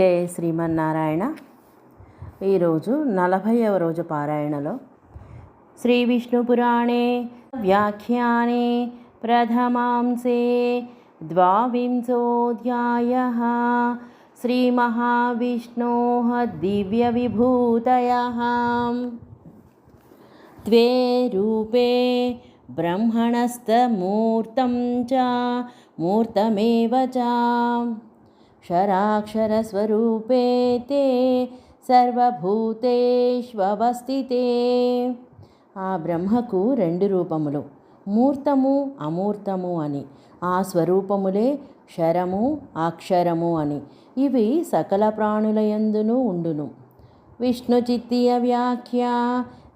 జయ శ్రీమన్నారాయణ. ఈరోజు 40వ రోజు పారాయణలో శ్రీ విష్ణు పురాణే వ్యాఖ్యానే ప్రథమాంసే ద్వావింశోऽధ్యాయః. శ్రీ మహావిష్ణోః దివ్య విభూతయః ద్వే రూపే బ్రహ్మణస్తమూర్తం చ మూర్తమేవ చ క్షరాక్షరస్వరూపే తే సర్వభూతేష్వస్థితే. ఆ బ్రహ్మకు రెండు రూపములు, మూర్తము అమూర్తము అని. ఆ స్వరూపములే క్షరము అక్షరము అని. ఇవి సకల ప్రాణులయందును ఉండును. విష్ణుచిత్తీయ వ్యాఖ్య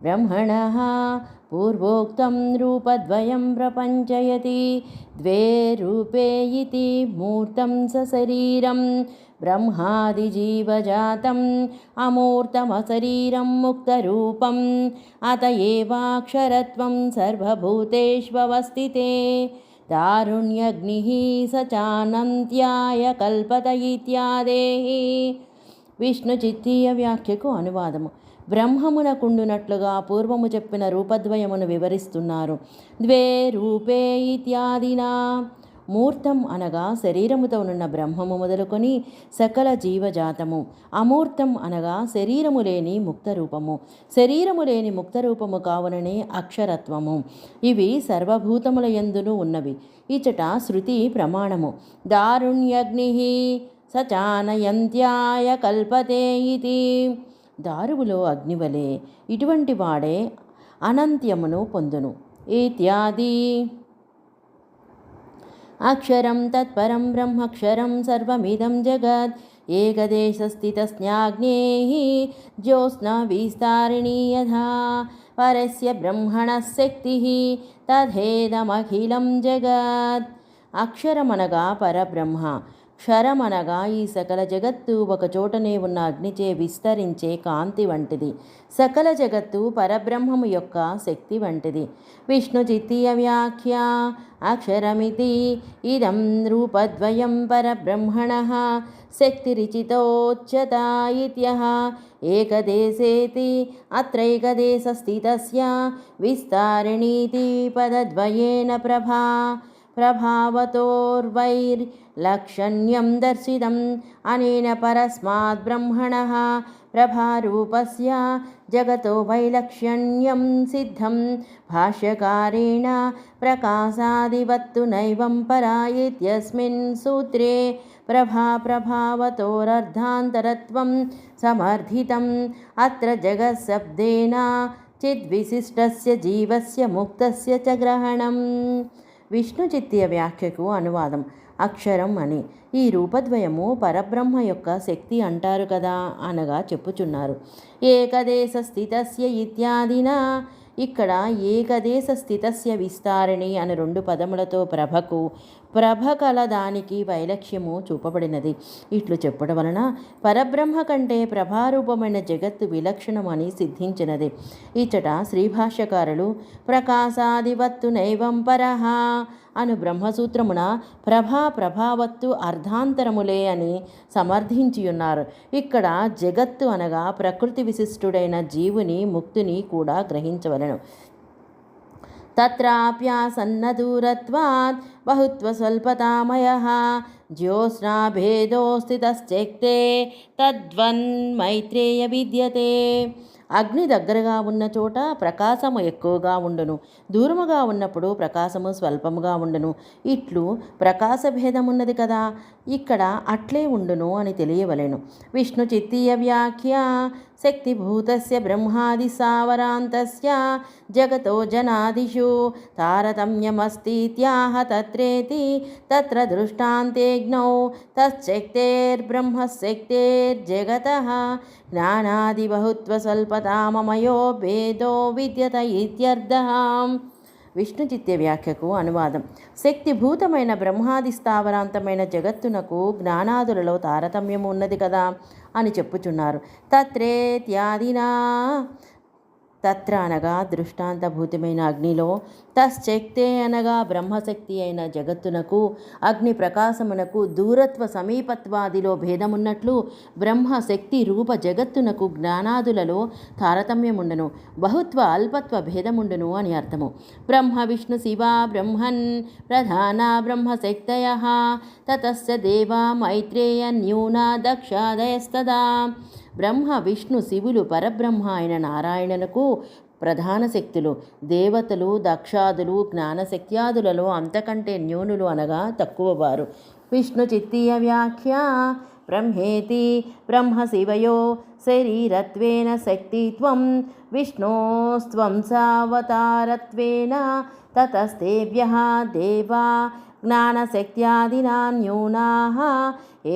బ్రహ్మణః పూర్వోక్తం రూపద్వయం ప్రపంచయతి. ద్వే రూపే ఇతి మూర్తం సశరీరం బ్రహ్మాదిజీవజాతం అమూర్తమశరీరం ముక్తరూపం అత ఏవాక్షరత్వం సర్వభూతేష్వస్థితే. దారుణ్యగ్నిః స చానంత్యాయ కల్పత ఇత్యాదేః. విష్ణుచిత్తీయ వ్యాఖ్యకు అనువాదము. బ్రహ్మమునకుండునట్లుగా పూర్వము చెప్పిన రూపద్వయమును వివరిస్తున్నారు. ద్వే రూపే ఇత్యాదినా. మూర్తం అనగా శరీరముతో ఉన్న బ్రహ్మము మొదలుకొని సకల జీవజాతము. అమూర్తం అనగా శరీరము లేని ముక్తరూపము. శరీరము లేని ముక్తరూపము కావుననే అక్షరత్వము. ఇవి సర్వభూతముల యందును ఉన్నవి. ఇచట శృతి ప్రమాణము. దారుణ్యగ్నిః స చానయంత్యాయ కల్పతే ఇతి. దారువులో అగ్నివలే ఇటువంటి వాడే అనంత్యమును పొందును ఇత్యాది. అక్షరం తత్పరం బ్రహ్మక్షరం సర్వమిదం జగత్ ఏకదేశస్థితస్యాగ్నేః జ్యోత్స్నా విస్తారిణీ యథా పరస్య బ్రహ్మణః శక్తిః తథేదమఖిలం జగత్. అక్షరమనగా పరబ్రహ్మ, క్షరమనగా ఈ సకల జగత్తు ఒకచోటనే ఉన్న అగ్నిచే విస్తరించే కాంతి వంటిది. సకల జగత్తు పరబ్రహ్మము యొక్క శక్తి వంటిది. విష్ణుచిత్తీయ వ్యాఖ్య అక్షరమితి ఇదం రూపద్వయం పరబ్రహ్మణః శక్తిరిచితోచ్యత ఇత్యః. ఏకదేశేతి అత్రైకదేశస్థితస్య విస్తారిణీతి పదద్వయేన ప్రభావతోర్వైర్లక్షణ్యం దర్శితం. అనేన పరస్మాద్ బ్రహ్మణః ప్రభారూపస్య జగతో వైలక్షణ్యం సిద్ధం. భాష్యకారేణ ప్రకాశాదివత్తు నైవం పరా ఇత్యస్మిన్ సూత్రే ప్రభావతోరర్ధాంతరత్వం సమర్థితం. అత్ర జగత్శబ్దేన చిద్విశిష్టస్య జీవస్య ముక్తస్య చ గ్రహణం. విష్ణుచిత్తీయ వ్యాఖ్యకు అనువాదం. అక్షరం అని ఈ రూపద్వయము పరబ్రహ్మ యొక్క శక్తి అంటారు కదా అనగా చెప్పుచున్నారు. ఏకదేశ స్థితస్య ఇత్యాదినా. ఇక్కడ ఏకదేశ స్థితస్య విస్తారిణి అని రెండు పదములతో ప్రభ కల దానికి వైలక్ష్యము చూపబడినది. ఇట్లు చెప్పడం వలన పరబ్రహ్మ కంటే ప్రభారూపమైన జగత్తు విలక్షణమని సిద్ధించినది. ఇచ్చట శ్రీభాష్యకారులు ప్రకాశాదివత్తు నైవం పరః అను బ్రహ్మసూత్రమున ప్రభావత్తు అర్ధాంతరములే అని సమర్థించియున్నారు. ఇక్కడ జగత్తు అనగా ప్రకృతి విశిష్టుడైన జీవుని ముక్తిని కూడా గ్రహించవలెను. తత్రాప్యాసన్నదూరత్వాత్ బహుత్వ స్వల్పతామయః జ్యోత్స్నాభేదో స్థితశ్చక్తే తద్వన్మైత్రేయ విద్యతే. అగ్ని దగ్గరగా ఉన్న చోట ప్రకాశము ఎక్కువగా ఉండును, దూరముగా ఉన్నప్పుడు ప్రకాశము స్వల్పముగా ఉండును. ఇట్లు ప్రకాశ భేదమున్నది కదా, ఇక్కడ అట్లే ఉండును అని తెలియవలెను. విష్ణుచిత్తీయ వ్యాఖ్య శక్తిభూతస్య బ్రహ్మాది సావరాంతస్య జగతో జనాదిషు తారతమ్యమస్తిత్యాహ తత్రేతి. తత్ర దృష్టాంతేజ్ఞౌ తచ్చక్తేర్బ్రహ్మశక్తేర్జగతః జ్ఞానాదిబహుత్వ స్వల్పతామమయో భేదో విద్యత ఇత్యర్థః. విష్ణుచిత్య వ్యాఖ్యకు అనువాదం. శక్తిభూతమైన బ్రహ్మాది స్థావరాంతమైన జగత్తునకు జ్ఞానాదులలో తారతమ్యము ఉన్నది కదా అని చెప్పుచున్నారు. తత్రేత్యాదినా తత్ర అనగా దృష్టాంతభూతమైన అగ్నిలో, తశ్చక్తే అనగా బ్రహ్మశక్తి అయిన జగత్తునకు, అగ్ని ప్రకాశమునకు దూరత్వ సమీపత్వాదిలో భేదమున్నట్లు బ్రహ్మశక్తి రూప జగత్తునకు జ్ఞానాదులలో తారతమ్యముండను, బహుత్వ అల్పత్వ భేదముండును అని అర్థము. బ్రహ్మ విష్ణు శివ బ్రహ్మన్ ప్రధాన బ్రహ్మశక్తయ తతస్య దేవా మైత్రేయ న్యూన దక్షాదయస్తదా. బ్రహ్మ విష్ణు శివులు పరబ్రహ్మ అయిన నారాయణులకు ప్రధాన శక్తులు. దేవతలు దక్షాదులు జ్ఞానశక్త్యాదులలో అంతకంటే న్యూనులు అనగా తక్కువ వారు. విష్ణు చిత్తీయ వ్యాఖ్య బ్రహ్మేతి బ్రహ్మ శివయో శరీరత్వేన శక్తిత్వం విష్ణోస్త్వం సావతారత్వేన తతస్తేభ్యః దేవా జ్ఞానశక్త్యాదినా న్యూనాః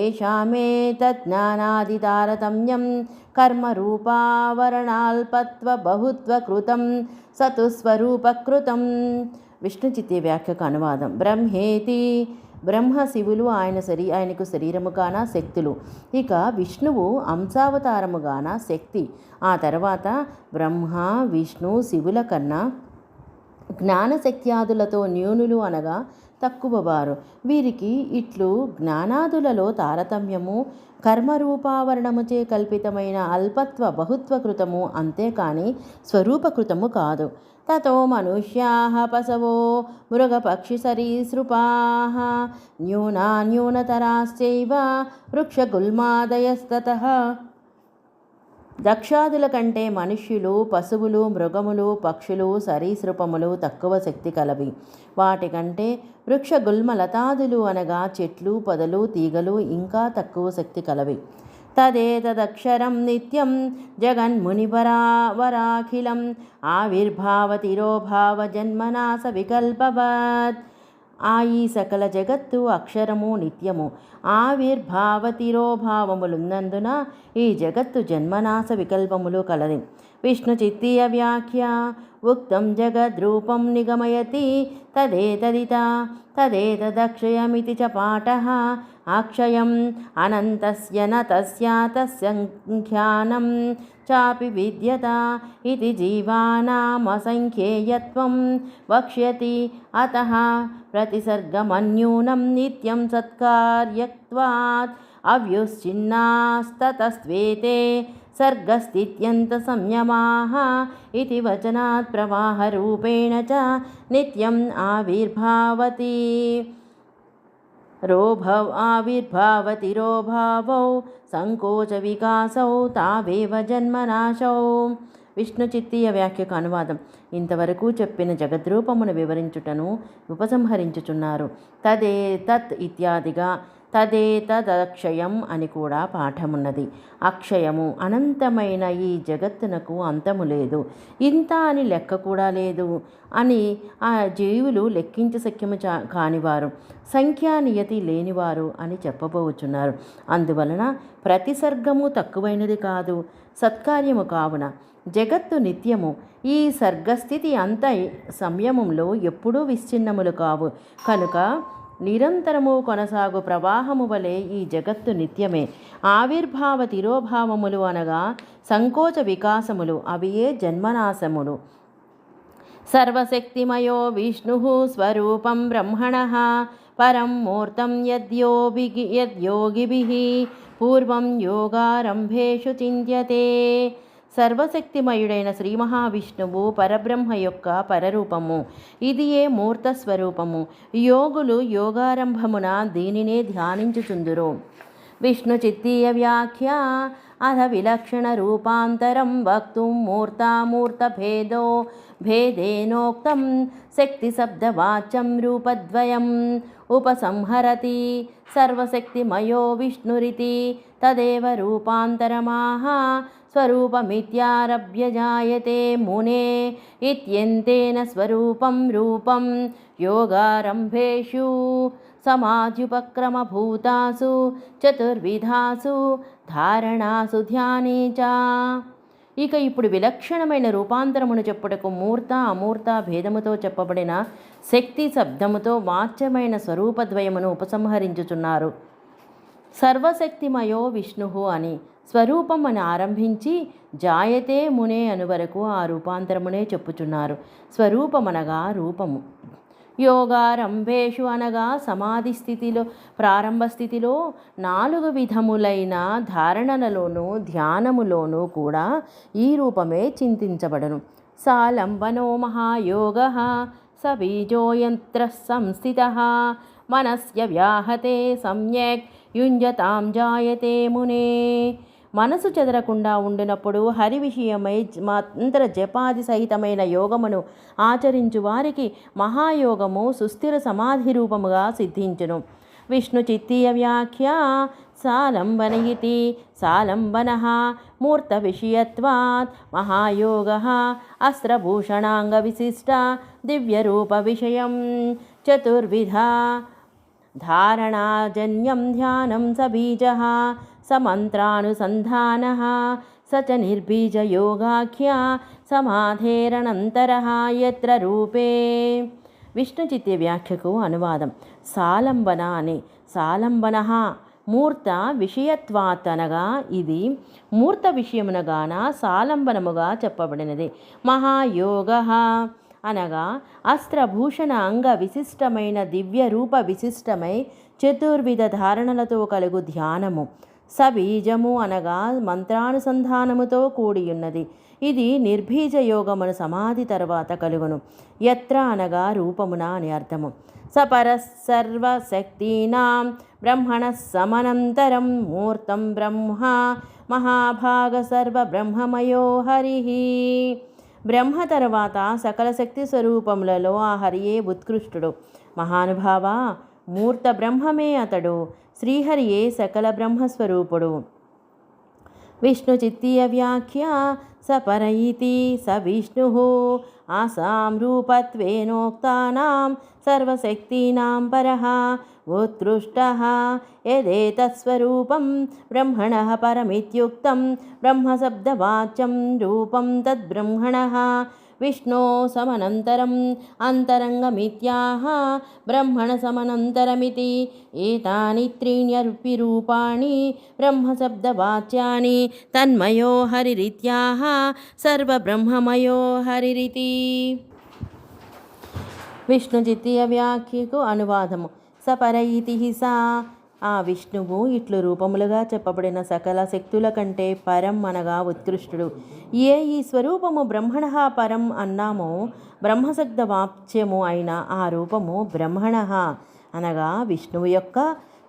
ఏషామేతజ్ఞానాదితారతమ్యం కర్మరూపావరణాల్పత్వ బహుత్వకృతం సతుస్వరూపకృతం. విష్ణుచిత్తే వ్యాఖ్యకు అనువాదం. బ్రహ్మేతి బ్రహ్మ శివులు ఆయనకు శరీరముగాన శక్తులు. ఇక విష్ణువు అంశావతారముగాన శక్తి. ఆ తర్వాత బ్రహ్మ విష్ణు శివుల కన్నా జ్ఞానశక్త్యాదులతో న్యూనులు అనగా తక్కువవారు. వీరికి ఇట్లు జ్ఞానాదులలో తారతమ్యము కర్మరూపావరణముచే కల్పితమైన అల్పత్వ బహుత్వకృతము, అంతేకాని స్వరూపకృతము కాదు. తతో మనుష్యాః పశవో మృగపక్షిసరీసృపాః న్యూనాన్యూనతరాశ్చైవ వృక్షగుల్మాదయస్తతః. దక్షాదుల కంటే మనుష్యులు, పశువులు, మృగములు, పక్షులు, సరీసృపములు తక్కువ శక్తి కలవి. వాటికంటే వృక్షగుల్మలతాదులు అనగా చెట్లు, పొదలు, తీగలు ఇంకా తక్కువ శక్తి కలవి. తదేతదక్షరం నిత్యం జగన్మునివరాఖిలం ఆవిర్భావతిరోభావ జన్మనాశ వికల్పవత్. ఈ సకల జగత్తు అక్షరము నిత్యము, ఆవిర్భావతిరోభావములున్నందున ఈ జగత్తు జన్మనాశ వికల్పములు కలది. విష్ణు చిత్తీయ వ్యాఖ్య ఉక్తం జగద్రూపం నిగమయతి తదేతదిత తదేతదక్షయమితి చ పాఠః. అక్షయం అనంతస్య న తస్యాతస్సంఖ్యానం చాపి విద్యత ఇది జీవానామసంఖ్యేయత్వం వక్ష్యతి. అతః ప్రతిసర్గమన్యూనం నిత్యం సత్కార్యత్వాత్ అవ్యుశ్చిన్నాస్తతస్వేతే సర్గస్థిత్యంత సంయమాః ఇతి వచనాత్ ప్రవాహరూపేణ చ నిత్యం ఆవిర్భావతి ఆవిర్భావతిరోభావౌ సంకోచ వికాసౌ తావేవ జన్మనాశౌ. విష్ణు చిత్తీయ వ్యాఖ్యకు అనువాదం. ఇంతవరకు చెప్పిన జగద్రూపమును వివరించుటను ఉపసంహరించుచున్నారు. తత్ ఇత్యాదిగా తదేతదక్షయం అని కూడా పాఠమున్నది. అక్షయము అనంతమైన ఈ జగత్తునకు అంతము లేదు, ఇంత అని లెక్క కూడా లేదు అని ఆ జీవులు లెక్కించ శక్యము కానివారు, సంఖ్యానియతి లేనివారు అని చెప్పబోచున్నారు. అందువలన ప్రతిసర్గము తక్కువైనది కాదు, సత్కార్యము కావున జగత్తు నిత్యము. ఈ సర్గస్థితి అంత సంయమంలో ఎప్పుడూ విచ్ఛిన్నములు కావు కనుక నిరంతరము కొనసాగు ప్రవాహము వలె ఈ జగత్తు నిత్యమే. ఆవిర్భావ తిరోభావములు అనగా సంకోచ వికాసములు, అవి ఏ జన్మనాశములు. సర్వశక్తిమయో విష్ణు స్వరూపం బ్రహ్మణః పరం మూర్తం యద్యోగిభిః పూర్వం యోగారంభేషు చింత్యతే. సర్వశక్తిమయుడైన శ్రీ మహావిష్ణువు పరబ్రహ్మ యొక్క పరరూపము, ఇది ఏ మూర్తస్వరూపము. యోగులు యోగారంభమున దీనినే ధ్యానించుచుందురు. విష్ణు చిత్తీయ వ్యాఖ్య అథ విలక్షణ రూపాంతరం వక్తుం మూర్తామూర్తభేదో భేదేనోక్తం శక్తి శబ్దవాచ్యం రూపద్వయం ఉపసంహరతి. సర్వశక్తిమయో విష్ణురితి తదేవ రూపాంతరమాహ స్వరూపమిత్యారభ్య జాయతే మునే ఇత్యంతేన స్వరూపం రూపం యోగారంభేషు సమాధ్యుపక్రమభూతాసు చతుర్విధాసు ధారణాసు ధ్యానే చ. ఇక ఇప్పుడు విలక్షణమైన రూపాంతరమును చెప్పుటకు మూర్త అమూర్త భేదముతో చెప్పబడిన శక్తి శబ్దముతో వాచ్యమైన స్వరూపద్వయమును ఉపసంహరించుచున్నారు. సర్వశక్తిమయో విష్ణు అని స్వరూపం అని ఆరంభించి జాయతే మునే అను వరకు ఆ రూపాంతరమునే చెప్పుచున్నారు. స్వరూపమనగా రూపము. యోగారంభేషు అనగా సమాధి స్థితిలో, ప్రారంభ స్థితిలో 4 విధములైన ధారణలలోనూ ధ్యానములోనూ కూడా ఈ రూపమే చింతించబడను. సాలంబనో మహాయోగః స బీజోయంత్రః సంస్థితః మనస్య వ్యాహతే సమ్యక్ యుంజతాం జాయతే మునే. మనసు చెదరకుండా ఉండినప్పుడు హరి విషయమై మంత్ర జపాది సహితమైన యోగమును ఆచరించు వారికి మహాయోగము సుస్థిర సమాధి రూపముగా సిద్ధించును. విష్ణు చిత్తీయ వ్యాఖ్య సాలంబన ఇతి సాలంబనః మూర్త విషయత్వాత్ మహాయోగః అస్త్రభూషణాంగ విశిష్ట దివ్యరూప విషయం చతుర్విధ ధారణాజన్యం ధ్యానం స బీజః సమంత్రానుసంధానః స చ నిర్బీజయోగాఖ్య సమాధేరనంతరః యత్ర రూపే. విష్ణుచిత్య వ్యాఖ్యకు అనువాదం. సాలంబన అని సాలంబనః మూర్త విషయత్వాత్ అనగా ఇది మూర్త విషయమునగాన సాలంబనముగా చెప్పబడినది. మహాయోగః అనగా అస్త్రభూషణ అంగ విశిష్టమైన దివ్య రూప విశిష్టమై చతుర్విధ ధారణలతో కలుగు ధ్యానము. సబీజము అనగా మంత్రానుసంధానముతో కూడియున్నది. ఇది నిర్బీజ యోగమును సమాధి తర్వాత కలుగును. యత్ర అనగా రూపమున అని అర్థము. సపరసర్వశక్తీనాం బ్రహ్మణ సమనంతరం మూర్తం బ్రహ్మ మహాభాగ సర్వ బ్రహ్మమయో హరి. బ్రహ్మ తర్వాత సకల శక్తి స్వరూపములలో ఆ హరియే ఉత్కృష్టుడు. మహానుభావ, మూర్త బ్రహ్మమే అతడు. శ్రీహరియే సకల బ్రహ్మస్వరూపుడు. విష్ణు చిత్తీయ వ్యాఖ్య సపర ఇతి స విష్ణు ఆసాం రూపత్వేనోక్తానాం సర్వశక్తీనాం పరః ఉత్కృష్టః యదేతత్స్వరూపం బ్రహ్మణః పరమిత్యుక్తం బ్రహ్మశబ్దవాచ్యం రూపం తద్బ్రహ్మణః విష్ణో సమనంతరం అంతరంగమిత్యాహ బ్రహ్మణ సమనంతరమితి. ఏతాని త్రీణ్యపి రూపాణి బ్రహ్మశబ్దవాచ్యాని తన్మయో హరిరిత్యాహ సర్వబ్రహ్మమయో హరిరితి. విష్ణుచిత్తీయ వ్యాఖ్యకు అనువాదము. సపర ఇతి సా ఆ విష్ణువు ఇట్లు రూపములుగా చెప్పబడిన సకల శక్తుల కంటే పరం అనగా ఉత్కృష్టుడు. ఏ ఈ స్వరూపము బ్రహ్మణ పరం అన్నామో బ్రహ్మశబ్ద వాచ్యము అయిన ఆ రూపము బ్రహ్మణ అనగా విష్ణువు యొక్క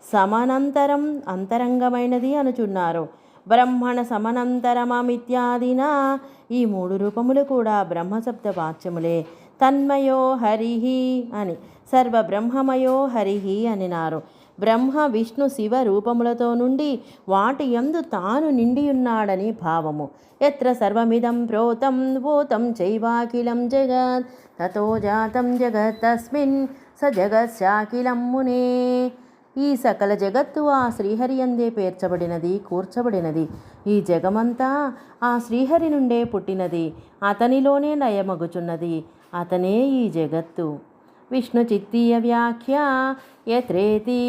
సమానంతరం అంతరంగమైనది అనుచున్నారు. బ్రహ్మణ సమనంతరమమిత్యాదిన ఈ 3 రూపములు కూడా బ్రహ్మశబ్ద వాచ్యములే. తన్మయో హరిహి అని సర్వబ్రహ్మమయో హరిహి అనినారు. బ్రహ్మ విష్ణు శివ రూపములతో నుండి వాటి యందు తాను నిండియున్నాడని భావము. ఎత్ర సర్వమిదం ప్రోతం భూతం చైవాఖిలం జగత్ తతో జాతం జగత్ తస్మిన్ స జగత్సాఖిలం మునే. ఈ సకల జగత్తు ఆ శ్రీహరి యందే పేర్చబడినది, కూర్చబడినది. ఈ జగమంతా ఆ శ్రీహరి నుండే పుట్టినది, అతనిలోనే లయమగుచున్నది. అతనే ఈ జగత్తు. విష్ణు చిత్తీయ వ్యాఖ్య యత్రేతి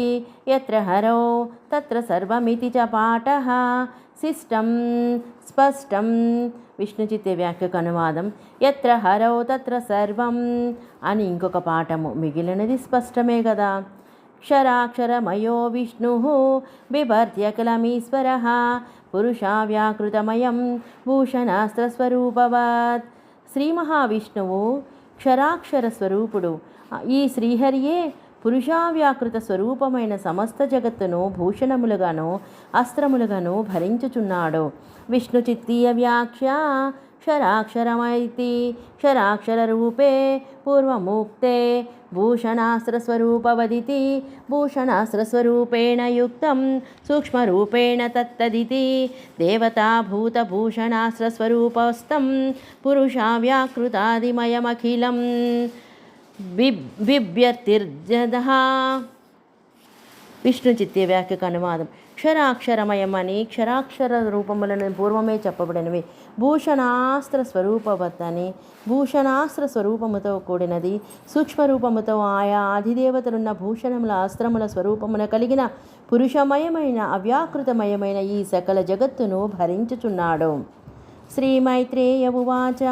యత్ర హరౌ తత్ర సర్వమితి చ పాఠః శిష్టం స్పష్టం. విష్ణు చిత్తీయ వ్యాఖ్యకు అనువాదం. యత్ర హరౌ తత్ర సర్వం అని ఇంకొక పాఠము. మిగిలినది స్పష్టమే కదా. క్షరాక్షరమయో విష్ణు బిభర్త్యఖిలమీశ్వరః పురుషావ్యాకృతమయం భూషణాస్త్రస్వరూపవత్. శ్రీ మహావిష్ణువు క్షరాక్షర స్వరూపుడు. ఈ శ్రీహరియే పురుషావ్యాకృత స్వరూపమైన సమస్త జగత్తును భూషణములుగాను అస్త్రములుగాను భరించుచున్నాడు. విష్ణు చిత్తీయ వ్యాఖ్య క్షరాక్షరమైతి క్షరాక్షర రూపే పూర్వముక్తే భూషణాస్త్రస్వరూపవదితి భూషణాస్త్రస్వరూపేణ యుక్తం సూక్ష్మరూపేణ తత్తదితి దేవతాభూతభూషణాస్త్రస్వరూపస్థం పురుషావ్యాకృతాదిమయమఖిలం బిభ్యతిర్జదః. విష్ణు చిత్తీయ వ్యాఖ్యకు అనువాదం. క్షరాక్షరమయం అని క్షరాక్షర రూపములను పూర్వమే చెప్పబడినవి. భూషణాస్త్ర స్వరూపవత్ అని భూషణాస్త్ర స్వరూపముతో కూడినది. సూక్ష్మరూపముతో ఆయా అధిదేవతలున్న భూషణముల అస్త్రముల స్వరూపమున కలిగిన పురుషమయమైన అవ్యాకృతమయమైన ఈ సకల జగత్తును భరించుచున్నాడు. శ్రీమైత్రేయ ఉవాచ.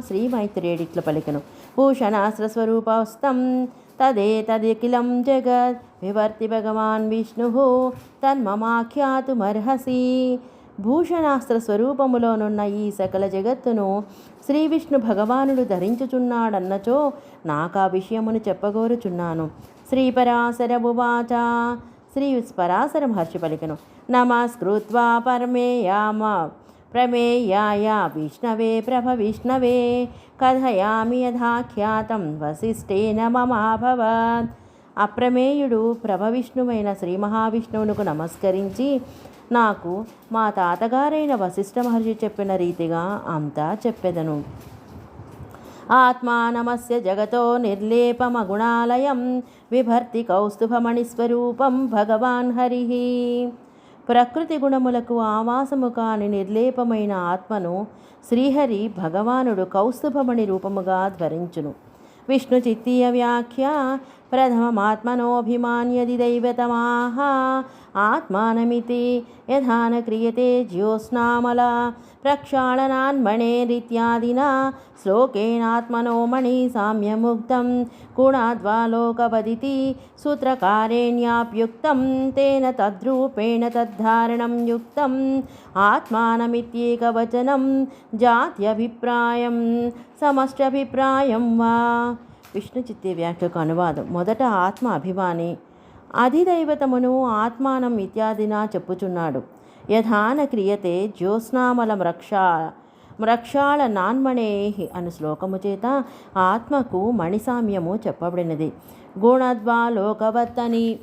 శ్రీమైత్రేయుడిట్ల పలికెను. భూషణాస్త్రస్వరూపస్థం తదేతదఖిలం జగత్ వివర్తి భగవాన్ విష్ణు తన్మమాఖ్యాతుమర్హసి. భూషణాస్త్ర స్వరూపములోనున్న ఈ సకల జగత్తును శ్రీ విష్ణు భగవానుడు ధరించుచున్నాడన్నచో నాకా విషయమును చెప్పగోరుచున్నాను. శ్రీపరాశర ఉవాచ. శ్రీ పరాశర మహర్షి పలికెను. నమస్కృత్వా ప్రమేయాయ విష్ణవే ప్రభ విష్ణవే కథయామి యథాఖ్యాతం వసిష్ఠేన మమాభవత్. అప్రమేయుడు ప్రభవిష్ణువైన శ్రీ మహావిష్ణువునకు నమస్కరించి నాకు మా తాతగారైన వశిష్ఠ మహర్షి చెప్పిన రీతిగా అంతా చెప్పెదను. ఆత్మానమస్య జగతో నిర్లేపమగుణాలయం విభర్తి కౌస్తుభమణిస్వరూపం భగవాన్ హరి. ప్రకృతి గుణములకు ఆవాసము కాని నిర్లేపమైన ఆత్మను శ్రీహరి భగవానుడు కౌస్తుభమణి రూపముగా ధరించును. విష్ణు చిత్తీయ వ్యాఖ్య. ప్రథమమాత్మనోభిమాన్యది దైవతమాహ ఆత్మానమితి యథాన క్రియతే జ్యోత్స్నామల ప్రక్షాళనాన్మణేరిత్యాదినా శ్లోకేనాత్మనో మణి సామ్యముక్తం గుణాద్వాలోకవదితి సూత్రకారేణ్యాప్యుక్తం తేన తద్రూపేణ తద్ధారణం యుక్తం ఆత్మానమిత్యేకవచనం జాత్యభిప్రాయం సమష్ట్యభిప్రాయం వా. విష్ణు చిత్తే వ్యాఖ్యకు అనువాదం. మొదట ఆత్మ అభిమాని అధిదైవతమును ఆత్మానం ఇత్యాదినా చెప్పుచున్నాడు. యథాన క్రియతే జ్యోత్స్నామలం రక్షాళ నాన్మణేహి అను శ్లోకము చేత ఆత్మకు మణిసామ్యము చెప్పబడినది. గుణద్వా లోకవత్ అని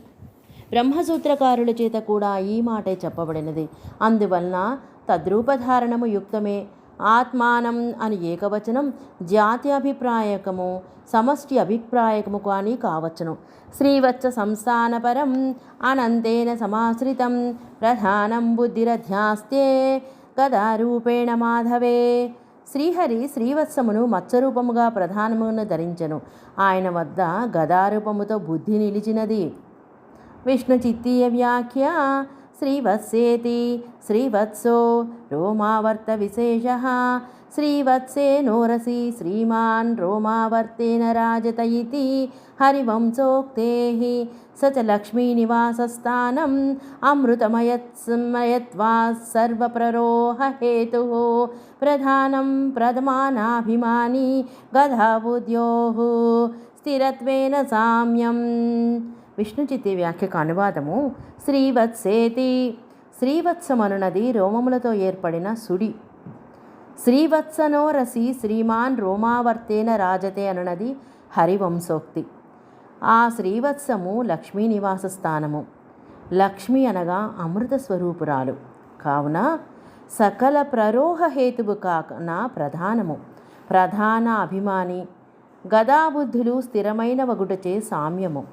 బ్రహ్మసూత్రకారుల చేత కూడా ఈ మాటే చెప్పబడినది. అందువలన తద్రూపధారణము యుక్తమే. ఆత్మానం అని ఏకవచనం జాత్యభిప్రాయకము సమష్టి అభిప్రాయకము కానీ కావచ్చును. శ్రీవత్స సంస్థానపరం అనంతేన సమాశ్రితం ప్రధానం బుద్ధిరధ్యాస్తే గదారూపేణ మాధవే. శ్రీహరి శ్రీవత్సమును మత్స్యరూపముగా ప్రధానమును ధరించెను. ఆయన వద్ద గదారూపముతో బుద్ధి నిలిచినది. విష్ణు చిత్తీయ వ్యాఖ్య. శ్రీవత్సేతి శ్రీవత్సో రోమావర్త విశేషః శ్రీవత్సే నోరసి శ్రీమాన్ రోమావర్తేన రాజత ఇతి హరివంశోక్తేః స చ లక్ష్మీనివాసస్థానం అమృతమయత్వాత్ సర్వప్రరోహ హేతుః ప్రధానం ప్రథమానాభిమాని గదాబుద్ధ్యోః స్థిరత్వేన సామ్యం. విష్ణుచిత్తి వ్యాఖ్యకు అనువాదము. శ్రీవత్సేతి శ్రీవత్సమనున్నది రోమములతో ఏర్పడిన సుడి. శ్రీవత్సనోరసి శ్రీమాన్ రోమావర్తేన రాజతే అనున్నది హరివంశోక్తి. ఆ శ్రీవత్సము లక్ష్మీ నివాస స్థానము. లక్ష్మి అనగా అమృత స్వరూపురాలు కావున సకల ప్రరోహ హేతువు కాన ప్రధానము. ప్రధాన అభిమాని గదాబుద్ధులు స్థిరమైన వగుటచే సామ్యము.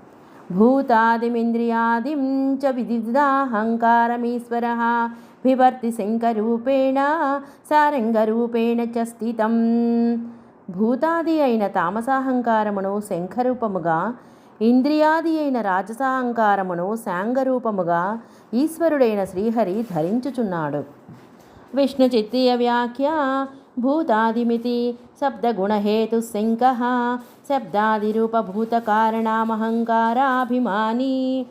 భూతాదిమింద్రియాదిం చ విదిదాహంకారమీశ్వరః బిభర్తి శంకరూపేణ సారంగరూపేణ చ స్థితం. భూతాది అయిన తామసాహంకారమును శంఖరూపముగా, ఇంద్రియాది అయిన రాజసాహంకారమును శాంగరూపముగా ఈశ్వరుడైన శ్రీహరి ధరించుచున్నాడు. విష్ణు చిత్తీయ వ్యాఖ్య. భూతాదిమితి శబ్దగుణహేతు శంకః శబ్దాదిరూపభూతకారణమహంకారాభిమాని.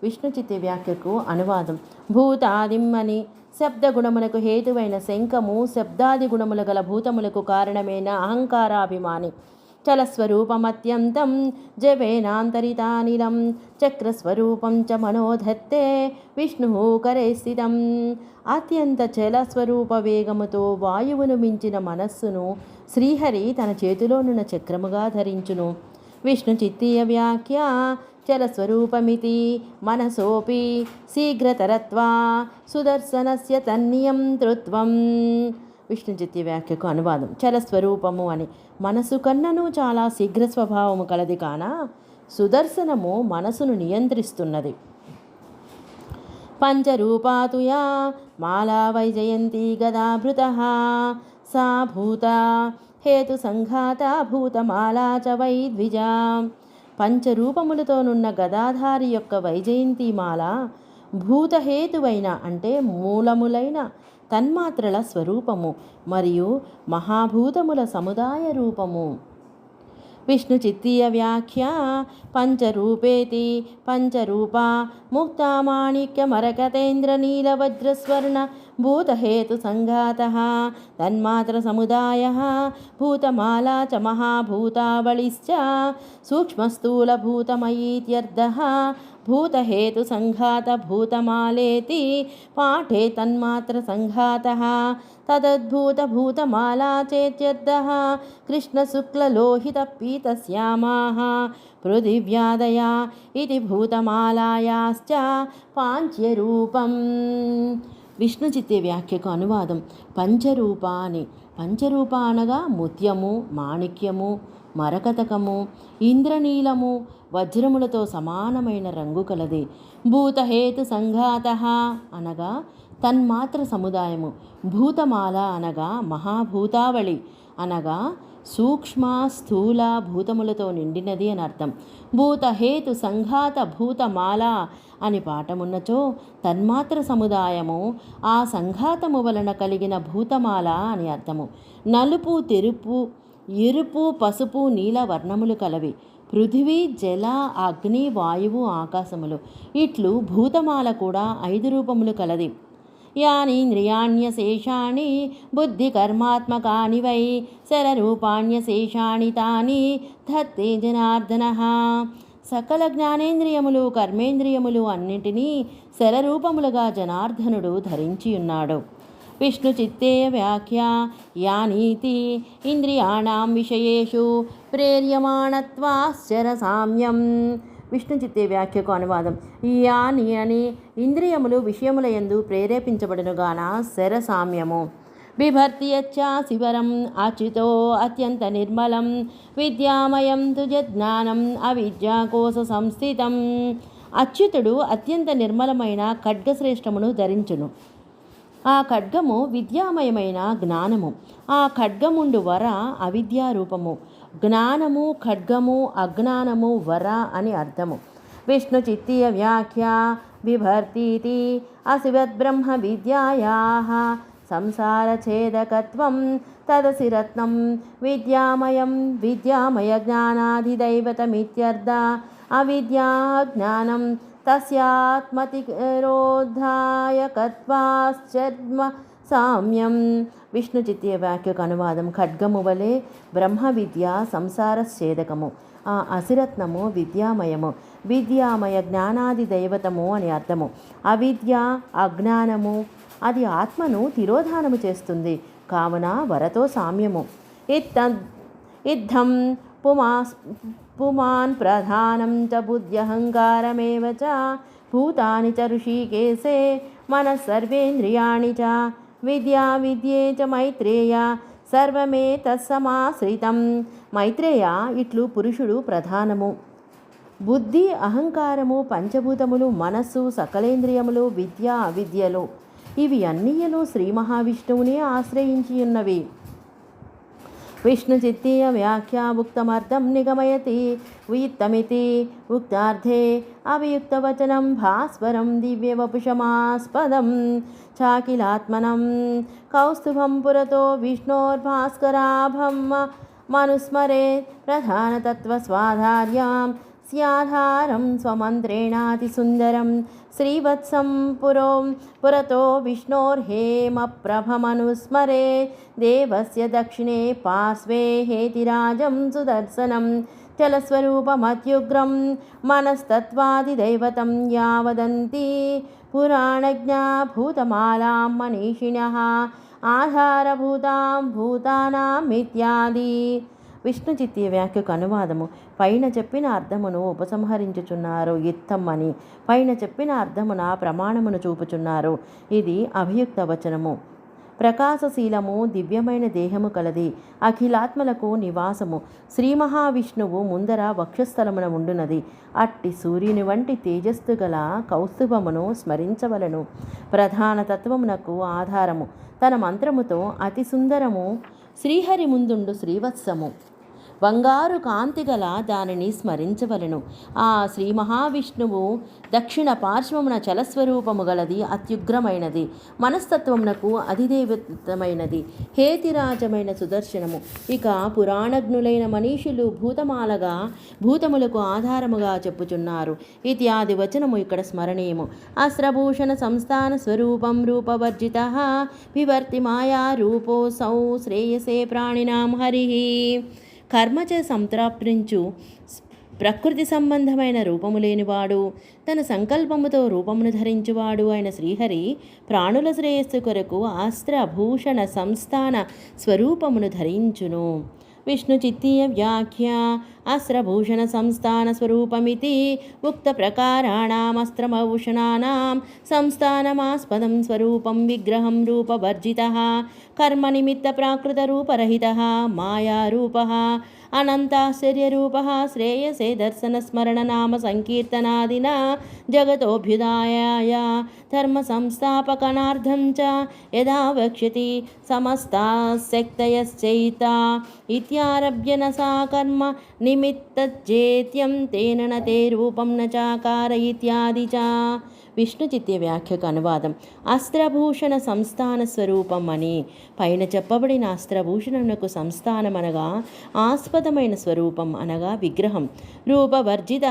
విష్ణుచిత్తి వ్యాఖ్యకు అనువాదం. భూతాదిం అని శబ్దగుణములకు హేతువైన శంఖము శబ్దాది గుణముల గల భూతములకు కారణమైన అహంకారాభిమాని. చలస్వరూపమత్యంతం జవేనాంతరితానిలం చక్రస్వరూపం చ మనోధత్తే విష్ణు కరే స్థితం. అత్యంత చలస్వరూప వేగముతో వాయువును మించిన మనస్సును శ్రీహరి తన చేతిలోనున్న చక్రముగా ధరించును. విష్ణు చిత్తీయ వ్యాఖ్య. చలస్వరూపమితి మనసోపి శీఘ్రతరత్వా సుదర్శనస్య తన్నియంతృత్వం. విష్ణుచిత్తి వ్యాఖ్యకు అనువాదం. చలస్వరూపము అని మనసు కన్నను చాలా శీఘ్ర స్వభావము కలది కాన సుదర్శనము మనసును నియంత్రిస్తున్నది. పంచరూపాతుయా మాలా వైజయంతి గదాభృతః సా భూత హేతు సంఘాత భూతమాలా చ వై ద్విజా. పంచరూపములతోనున్న గదాధారి యొక్క వైజయంతి మాల భూతహేతువైన అంటే మూలములైన తన్మాత్రల స్వరూపము మరియు మహాభూతముల సముదాయ రూపము. విష్ణు చిత్తీయ వ్యాఖ్య పంచరూపేతి పంచరూపా ముక్తామాణిక్య మరకతేంద్ర నీలవజ్రస్వర్ణ భూతహేతు సంఘాతః తన్మాత్ర సముదాయః భూతమాలా చ మహాభూతావళిశ్చ సూక్ష్మస్థూలభూతమయీత్యర్థః భూతహేతు సంఘాత భూతమాలేతి పాఠే తన్మాత్ర సంఘాతః తదద్భూత భూతమాలా చేత్యర్థః కృష్ణశుక్లలోహితపీతశ్యామాः పృథివ్యాదయా ఇది భూతమాలాయాశ్చ పాంచ్యరూపం. విష్ణు చిత్తే వ్యాఖ్యకు అనువాదం. పంచరూప అని. పంచరూప అనగా ముత్యము, మాణిక్యము, మరకతకము, ఇంద్రనీలము, వజ్రములతో సమానమైన రంగు కలది. భూతహేతు సంఘాతః అనగా తన్మాత్ర సముదాయము. భూతమాల అనగా మహాభూతావళి అనగా సూక్ష్మ స్థూల భూతములతో నిండినది అని అర్థం. భూతహేతు సంఘాత భూతమాల అని పాఠమున్నచో తన్మాత్ర సముదాయము ఆ సంఘాతము వలన కలిగిన భూతమాల అని అర్థము. నలుపు, తెరుపు, ఎరుపు, పసుపు, నీల వర్ణములు కలవి. పృథివీ, జల, అగ్ని, వాయువు, ఆకాశములు ఇట్లు భూతమాల కూడా 5 రూపములు కలది. యానీంద్రియాణ్యశేషాణి బుద్ధికర్మాత్మకాని వై శరరూపాణ్యశేషాణి తాని ధత్తే జనార్దనః. సకల జ్ఞానేంద్రియములు, కర్మేంద్రియములు అన్నింటినీ శరరూపములుగా జనార్దనుడు ధరించియున్నాడు. విష్ణు చిత్తే వ్యాఖ్య యానీతి ఇంద్రియాణం విషయేషు ప్రేర్యమాణత్వాశ్చర సామ్యం. విష్ణు చిత్తే వ్యాఖ్యకు అనువాదం. యాని అని ఇంద్రియములు విషయముల యందు ప్రేరేపించబడునుగాన శరసామ్యము. బిభర్త్యచ్చ శివరం అచ్యుతో అత్యంత నిర్మలం విద్యామయం తుజజ్ఞానం అవిద్యాకోశ సంస్థితం. అచ్యుతుడు అత్యంత నిర్మలమైన ఖడ్గశ్రేష్టమును ధరించును. ఆ ఖడ్గము విద్యామయమైన జ్ఞానము. ఆ ఖడ్గముండు వర అవిద్యారూపము. జ్ఞానము, ఖడ్గము, అజ్ఞానము, వర అని అర్థము. విష్ణు చిత్తీయ వ్యాఖ్య బిభర్తీతి అశివద్బ్రహ్మ విద్యాయాః సంసారఛేదకత్వం తదసిరత్నం విద్యామయం విద్యామయ జ్ఞానాధిదైవతమిత్యర్థ. అవిద్యా జ్ఞానం తస్యాత్మతిరోధాయకత్వాశ్చర్మ సామ్యం. విష్ణు చిత్తీయ వ్యాఖ్యకు అనువాదం. ఖడ్గము వలె బ్రహ్మ విద్య సంసార ఛేదకము. ఆ అసిరత్నము విద్యామయము. విద్యామయ జ్ఞానాది దైవతము అని అర్థము. అవిద్య, అజ్ఞానము అది ఆత్మను తిరోధానము చేస్తుంది. కావున వరతో సామ్యము. ఇద్ధం పుమాన్ ప్రధానం చ బుద్ధ్యహంకారమేవ చ భూతాని చ ఋషికేశే మనఃసర్వేంద్రియాణి చ విద్యా విద్యే చ మైత్రేయ సర్వమేతత్సమాశ్రితం. మైత్రేయ ఇట్లు పురుషుడు ప్రధానము. బుద్ధి, అహంకారము, పంచభూతములు, మనస్సు, సకలేంద్రియములు, విద్య, అవిద్యలు ఇవి అన్నీయలు శ్రీ మహావిష్ణువునే ఆశ్రయించి ఉన్నవి. విష్ణు చిత్తీయ వ్యాఖ్య ఉక్తమర్థం నిగమయతి ఉయిత్తమితి ఉక్తార్థే అవియుక్తవచనం భాస్వరం దివ్యవపుషమాస్పదం చాకిలాత్మనం కౌస్తుభం పురతో విష్ణోర్భాస్కరాభం మనుస్మరేత్ ప్రధానతత్వస్వాధార్యాం స్యాధారం స్వమంత్రేణాతిసుందరం శ్రీవత్సం పురతో విష్ణోర్హేమప్రభమనుస్మరే దేవస్య దక్షిణే పార్శ్వే హేతిరాజం సుదర్శనం చలస్వరూపమత్యుగ్రం మనస్తత్వాదిదైవతం యావదంతి పురాణజ్ఞా భూతమాలాం మనీషిణః ఆధారభూతాం భూతానామిత్యాది. విష్ణు చిత్తీయ వ్యాఖ్యకు అనువాదము. పైన చెప్పిన అర్థమును ఉపసంహరించుచున్నారు ఇత్తమ్మని. పైన చెప్పిన అర్థమున ప్రమాణమును చూపుచున్నారు. ఇది అభియుక్త వచనము. ప్రకాశశీలము, దివ్యమైన దేహము కలది. అఖిలాత్మలకు నివాసము. శ్రీ మహావిష్ణువు ముందర వక్షస్థలమున ఉండునది. అట్టి సూర్యుని వంటి తేజస్సు గల కౌస్తుభమును స్మరించవలను. ప్రధాన తత్వమునకు ఆధారము. తన మంత్రముతో అతి సుందరము శ్రీహరి ముందుండు శ్రీవత్సము. బంగారు కాంతి గల దానిని స్మరించవలను. ఆ శ్రీ మహావిష్ణువు దక్షిణ పార్శ్వమున చలస్వరూపము గలది, అత్యుగ్రమైనది, మనస్తత్వమునకు అధిదేవతమైనది, హేతిరాజమైన సుదర్శనము. ఇక పురాణజ్ఞులైన మనీషులు భూతమాలగా భూతములకు ఆధారముగా చెప్పుచున్నారు. ఇత్యాది వచనము ఇక్కడ స్మరణీయము. అస్త్రభూషణ సంస్థాన స్వరూపం రూపవర్జిత వివర్తి మాయా రూపోసౌ శ్రేయసే ప్రాణినాం హరి. కర్మచ సంతృప్తించు ప్రకృతి సంబంధమైన రూపము లేనివాడు, తన సంకల్పముతో రూపమును ధరించువాడు అయిన శ్రీహరి ప్రాణుల శ్రేయస్సు కొరకు అస్త్రభూషణ సంస్థాన స్వరూపమును ధరించును. విష్ణు చిత్తీయ వ్యాఖ్య అస్త్రభూషణ సంస్థాన స్వరూపమితి ఉక్త ప్రకారాణామస్త్రభూషణానాం సంస్థానమాస్పదం స్వరూపం విగ్రహం రూపవర్జితః కర్మ నిమిత్త ప్రాకృత రూపరహితః మాయారూపః అనంతాశ్చర్యరూపః శ్రేయసే దర్శనస్మరణ నామ సంకీర్తనాదినా జగతోభ్యుదాయాయ ధర్మ సంస్థాపకనార్థం చ యదా వక్ష్యతి సమస్తాశక్తయశ్చైత ఇత్యారభ్య న సా కర్మ నిమిత్తజేత్యం తేన న తే రూపం న చాకార ఇత్యాది చ. విష్ణు చిత్య వ్యాఖ్యకు అనువాదం. అస్త్రభూషణ సంస్థాన స్వరూపం అని పైన చెప్పబడిన అస్త్రభూషణమునకు సంస్థానం అనగా ఆస్పదమైన స్వరూపం అనగా విగ్రహం. రూపవర్జిత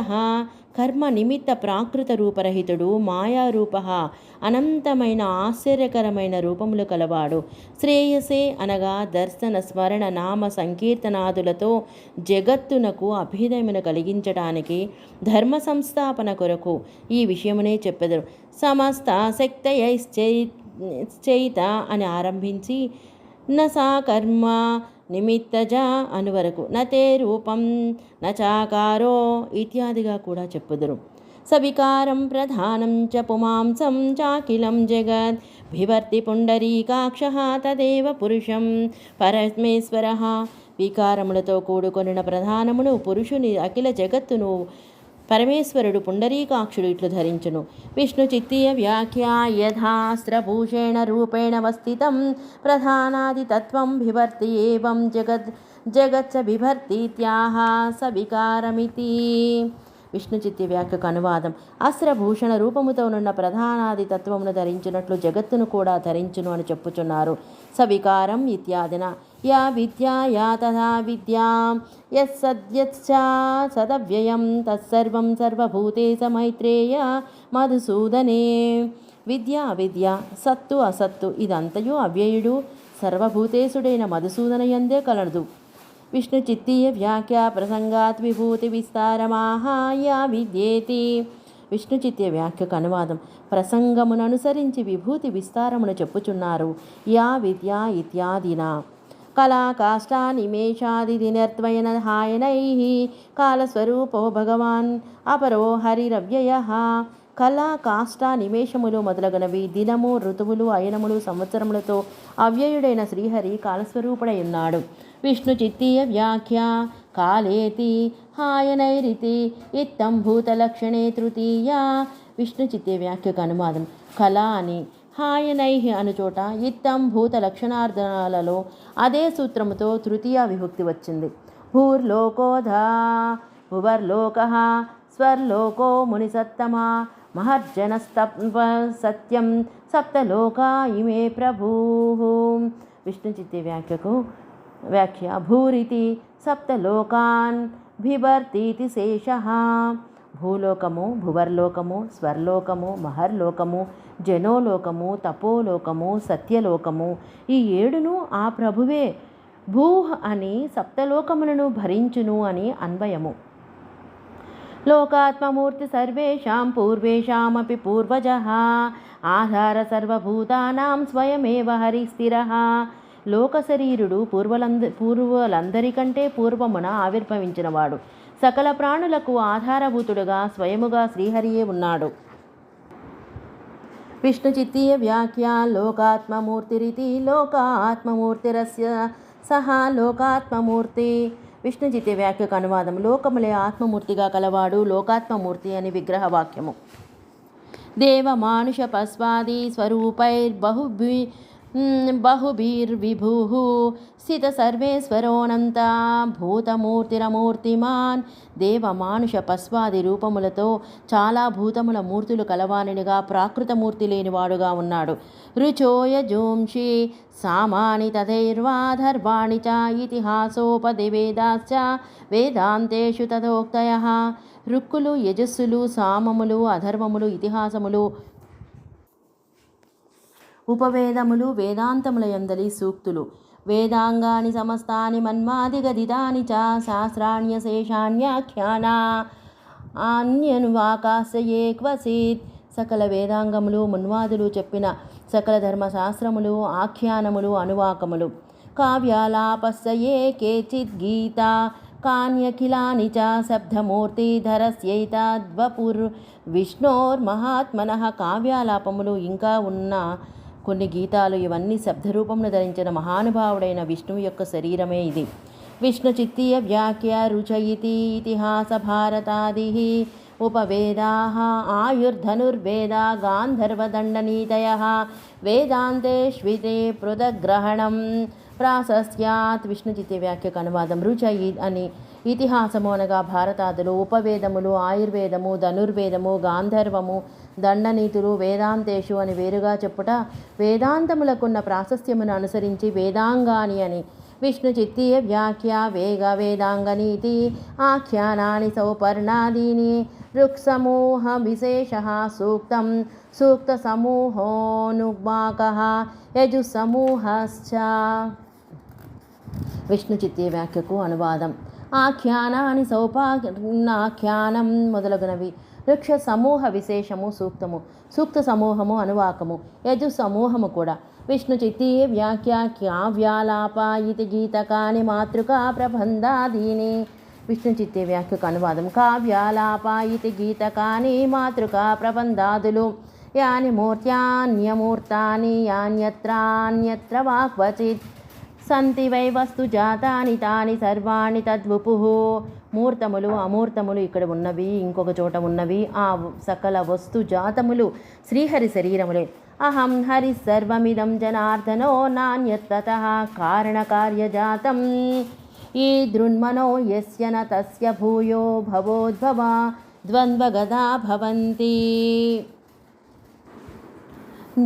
కర్మ నిమిత్త ప్రాకృత రూపరహితుడు, మాయారూప అనంతమైన ఆశ్చర్యకరమైన రూపములు కలవాడు. శ్రేయసే అనగా దర్శన స్మరణ నామ సంకీర్తనాదులతో జగత్తునకు అభ్యుదయమును కలిగించడానికి ధర్మ సంస్థాపన కొరకు ఈ విషయమునే చెప్పెదరు. సమస్త శక్తయైశ్చైత అని ఆరంభించి నసా కర్మ నిమిత్తజ అను వరకు నతే రూపం నచాకారో ఇత్యాదిగా కూడా చెప్పుదురు. సవికారం ప్రధానం చ పుమాంసం చాకిలం జగత్ బిభర్తి పుండరీకాక్ష తదేవ పురుషం పరమేశ్వర. వికారములతో కూడుకొనిన ప్రధానమును పురుషుని అఖిల జగత్తును పరమేశ్వరుడు పుండరీకాక్షుడు ఇట్లు ధరించును. విష్ణు చిత్తీయ వ్యాఖ్య యథాస్త్రభూషేణ రూపేణ వస్థితం ప్రధానాదితత్వం బిభర్తి ఏవం జగచ్చ బిభర్తీత్యాహ సవికారమితి. విష్ణు చిత్య వ్యాఖ్యకు అనువాదం. అస్త్రభూషణ రూపముతోనున్న ప్రధానాది తత్వమును ధరించినట్లు జగత్తును కూడా ధరించును అని చెప్పుచున్నారు. సవికారం ఇత్యాదిన యా విద్యా యా తథా విద్యాం యత్సద్యచ్చ సదవ్యయం తత్సర్వం సర్వభూతేశ మైత్రేయ మధుసూదనే. విద్య అవిద్య, సత్తు అసత్తు ఇదంతయు అవ్యయుడు సర్వభూతేశుడైన మధుసూదన యందే కలదు. విష్ణు చిత్తీయ వ్యాఖ్య ప్రసంగాత్ విభూతి విస్తారమాహాయ విద్యేతి. విష్ణు చిత్య వ్యాఖ్యకు అనువాదం. ప్రసంగమును అనుసరించి విభూతి విస్తారమును చెప్పుచున్నారు. యా విద్య ఇత్యాదినా కళా కాష్టా నిమేషాది దినర్ద్వయన హాయనై కాలస్వరూపో భగవాన్ అపరో హరిరవ్యయ. కళ కాష్ట నిమేషములు మొదలగునవి దినము ఋతువులు అయనములు సంవత్సరములతో అవ్యయుడైన శ్రీహరి కాలస్వరూపుడై ఉన్నాడు. విష్ణు చిత్తీయ వ్యాఖ్య కాలేతి హాయనైరితి ఇత్తం భూతలక్షణే తృతీయ. విష్ణు చిత్తీయ వ్యాఖ్యకు అనువాదం. కళ అని హాయనై అనుచోట ఇత్తం భూత లక్షణార్థాలలో అదే సూత్రముతో తృతీయ విభక్తి వచ్చింది. భూర్లోకోధా భువర్లోక స్వర్లోకో మునిసత్తమా మహర్జనస్తప సత్యం సప్తలోకా ఇమే ప్రభూ. విష్ణు చిత్తే వ్యాఖ్య భూరితి సప్తలోకాన్ బిభర్తీతి శేషః. భూలోకము, భువర్లోకము, స్వర్లోకము, మహర్లోకము, జనోలోకము, తపోలోకము, సత్యలోకము ఈ ఏడును ఆ ప్రభువే. భూహ్ అని సప్తలోకములను భరించును అని అన్వయము. లోకాత్మమూర్తి సర్వేషాం పూర్వేషామపి పూర్వజః ఆధార సర్వభూతానాం స్వయమేవ హరి స్థిరః. లోక శరీరుడు పూర్వులందరికంటే పూర్వమున ఆవిర్భవించినవాడు. సకల ప్రాణులకు ఆధారభూతుడుగా స్వయముగా శ్రీహరియే ఉన్నాడు. విష్ణు చిత్తీయ వ్యాఖ్య లోకాత్మమూర్తిరితి లోకాత్మమూర్తిరస్య సహా లోకాత్మమూర్తి. విష్ణు చిత్య వ్యాఖ్యకు అనువాదం. లోకములే ఆత్మమూర్తిగా కలవాడు లోకాత్మమూర్తి అని విగ్రహ వాక్యము. దేవ మానుష పస్వాది స్వరూపైర్బహుభి బహుభిర్విభుః స్థిత సర్వేశ్వరోనంత భూతమూర్తిరమూర్తిమాన్ దేవమానుష పశ్వాది రూపములతో చాలా భూతముల మూర్తులు కలవానిగా ప్రాకృతమూర్తి లేనివాడుగా ఉన్నాడు. రుచోయజోంషి సామాని తథైర్వాధర్వాణి చ ఇతిహాసోపదివేదాశ్చ వేదాంతేషు తథోక్తయః. రుక్కులు, యజస్సులు, సామములు, అధర్వములు, ఇతిహాసములు, ఉపవేదములు, వేదాంతముల యందలి సూక్తులు, వేదాంగాని సమస్తాని మన్మాదిగదితాని చ శాస్త్రాణ్యశేషాన్యాఖ్యానా అన్యనువాకాశయే క్వచిత్. సకల వేదాంగములు, మన్వాదులు చెప్పిన సకల ధర్మశాస్త్రములు, ఆఖ్యానములు, అనువాకములు. కావ్యాలాపస్యే కేచిత్ గీత కాన్యఖిలాని చ శబ్దమూర్తిధరస్యైతద్వపుర్ విష్ణోర్మహాత్మనః. కావ్యాలాపములు ఇంకా ఉన్న కొన్ని గీతాలు, ఇవన్నీ శబ్దరూపమును ధరించిన మహానుభావుడైన విష్ణువు యొక్క శరీరమే ఇది. విష్ణు చిత్తీయ వ్యాఖ్య రుచయితి ఇతిహాస భారతాదిః ఉపవేదాః ఆయుర్ధనుర్వేదా గాంధర్వదండనీతయః వేదాంతేష్వితే పృథగ్గ్రహణం ప్రాశస్త్యాత్. విష్ణు చిత్తీయ వ్యాఖ్యకు అనువాదం రుచయి అని. ఇతిహాసము అనగా భారతాదులు, ఉపవేదములు ఆయుర్వేదము, ధనుర్వేదము, గాంధర్వము, దండనీతులు, వేదాంతేషు అని వేరుగా చెప్పుట వేదాంతములకున్న ప్రాశస్త్యమును అనుసరించి వేదాంగాని అని. విష్ణు చిత్తీయ వ్యాఖ్య వేగ వేదాంగనీతి ఆఖ్యానాని సౌపర్ణాదీని ఋక్సమూహ విశేషః సూక్తం సూక్త సమూహోనుగ్మాకః యజుసమూహశ్చ. విష్ణు చిత్తీయ వ్యాఖ్యకు అనువాదం ఆఖ్యానాని సౌపర్ణాఖ్యానం మొదలగునవి. వృక్ష సమూహ విశేషము సూక్తము, సూక్త సమూహము అనువాకము, యజు సమూహము కూడా. విష్ణు చిత్తీయ వ్యాఖ్య కావ్యాలాప ఇతి గీతకాని మాతృకా ప్రబంధాదీని. విష్ణు చిత్తీయ వ్యాఖ్యకు అనువాదం కావ్యాలాప ఇతి గీతకాని మాతృకా ప్రబంధాదులు యాని మూర్త్యాన్యమూర్తాని యాన్యత్రాన్యత్ర వా క్వచిత్ సంతి వై వస్తు జాతాని తాని సర్వాణి తద్వుపుః. మూర్తములు అమూర్తములు ఇక్కడ ఉన్నవి, ఇంకొక చోట ఉన్నవి. ఆ సకల వస్తు జాతములు శ్రీహరి శరీరములే. అహం హరి సర్వమిదం జనార్దనో నాన్యత్తతః కారణకార్యజాతం ఈ దృన్మనో యస్య న తస్య భూయో భవోద్భవ ద్వంద్వగదా భవంతి.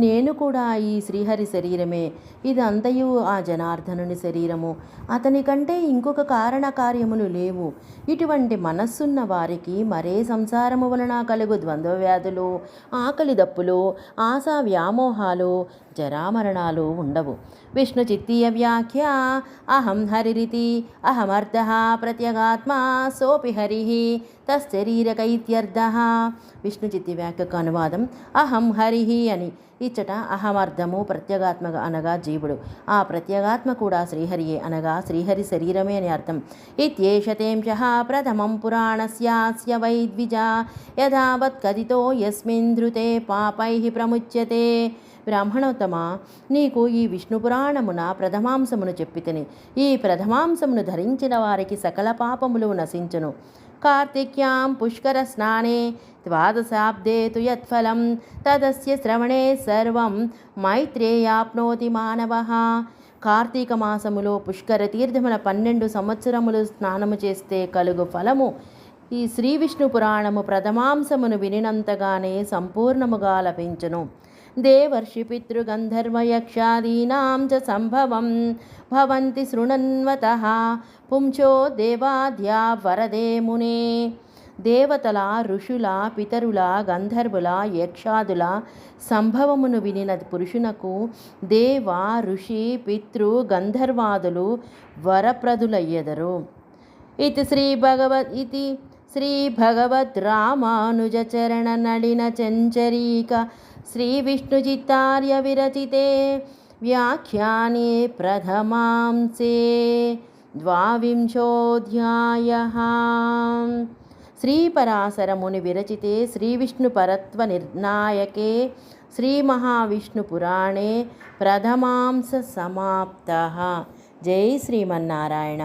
నేను కూడా ఈ శ్రీహరి శరీరమే. ఇదంతయు ఆ జనార్దనుని శరీరము. అతని కంటే ఇంకొక కారణ కార్యములు లేవు. ఇటువంటి మనస్సున్న వారికి మరే సంసారము వలన కలుగు ద్వంద్వ వ్యాధులు, ఆకలి దప్పులు, ఆశా వ్యామోహాలు, జరామరణాలు ఉండవు. విష్ణు చిత్తీయ వ్యాఖ్య అహం హరిరితి అహమర్ధః ప్రత్యగాత్మా సోపి హరిః తశ్శరీరకైత్యర్థః. విష్ణు చిత్తీయ వ్యాఖ్యకు అనువాదం అహం హరిః అని. ఇచ్చట అహమర్థము ప్రత్యేగాత్మ అనగా జీవుడు, ఆ ప్రత్యేగాత్మ కూడా శ్రీహరియే అనగా శ్రీహరి శరీరమే అని అర్థం. ఇత్యేషతేంశః ప్రథమం పురాణస్యాస్య వై ద్విజా యథావత్ కథితో యస్మిన్ ధృతే పాపైః ప్రముచ్యతే. బ్రాహ్మణోత్తమ, నీకు ఈ విష్ణు పురాణమున ప్రథమాంశమును చెప్పితిని. ఈ ప్రథమాంశమును ధరించిన వారికి సకల పాపములు నశించును. కార్తిక్యాం పుష్కర స్నానే ద్వాదశాబ్దే తు యత్ఫలం తదస్య శ్రవణే సర్వం మైత్రేయాప్నోతి మానవః. కార్తీక మాసములో పుష్కర తీర్థమున 12 సంవత్సరములు స్నానము చేస్తే కలుగు ఫలము ఈ శ్రీ విష్ణు పురాణము ప్రథమాంశమును వినినంతగానే సంపూర్ణముగా లభించును. దేవర్షి పితృగంధర్వయక్షాదీనాం చ సంభవం భవంతి శృణన్వతః పుంచో దేవాద్యా వరదే మునే. దేవతల, ఋషుల, పితరుల, గంధర్వుల, యక్షాదుల సంభవమును వినిన పురుషునకు దేవ, ఋషి, పితృ, గంధర్వాదులు వరప్రదులయ్యెదరు. ఇది శ్రీ భగవద్ రామానుజచరణ నళిన చంచరీక శ్రీ విష్ణు చిత్తార్య విరచితే వ్యాఖ్యానే ప్రథమాంసే 22వ శ్రీపరాశరముని విరచితే శ్రీ విష్ణు పరత్వ నిర్ణాయకే శ్రీ మహావిష్ణు పురాణే ప్రథమాంస సమాప్తః. జై శ్రీమన్నారాయణ.